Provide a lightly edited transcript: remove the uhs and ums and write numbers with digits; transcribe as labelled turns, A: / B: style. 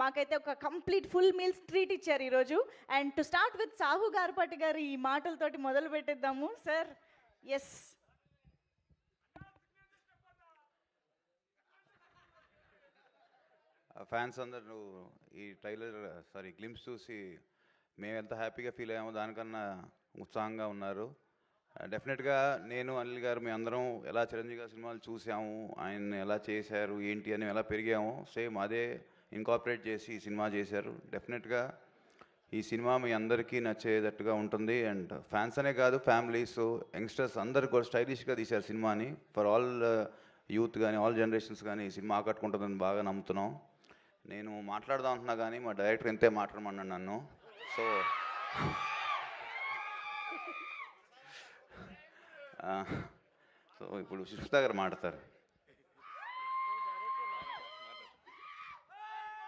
A: మాకైతే ఒక complete full meals treat ఇచ్చారు ఈరోజు. And to start with Sahu Garapati గారు ఈ మాటలతోటి మొదలు పెట్టేద్దాము సార్. ఎస్
B: ఫ్యాన్స్ అందరూ ఈ గ్లిమ్స్ చూసి మేము ఎంత హ్యాపీగా ఫీల్ అయ్యామో దానికన్నా ఉత్సాహంగా ఉన్నారు. డెఫినెట్గా నేను అనిల్ గారు మీ అందరం ఎలా చిరంజీవి గారి సినిమాలు చూసాము, ఆయన ఎలా చేశారు ఏంటి అని ఎలా పెరిగాము, సేమ్ అదే ఇన్కార్పొరేట్ చేసి ఈ సినిమా చేశారు. డెఫినెట్గా ఈ సినిమా మీ అందరికీ నచ్చేటట్టుగా ఉంటుంది. అండ్ ఫ్యాన్స్ అనే కాదు, ఫ్యామిలీస్, యంగ్స్టర్స్ అందరికి కూడా స్టైలిష్గా తీశారు సినిమాని. ఫర్ ఆల్ యూత్ కానీ ఆల్ జనరేషన్స్ కానీ ఈ సినిమా ఆకట్టుకుంటుందని బాగా నమ్ముతున్నాం. నేను మాట్లాడదాం అంటున్నా కానీ మా డైరెక్టర్ ఎంతే మాట్లాడమన్నాను నన్ను. సో ఇప్పుడు సుష్మిత గారు మాట్లాడతారు.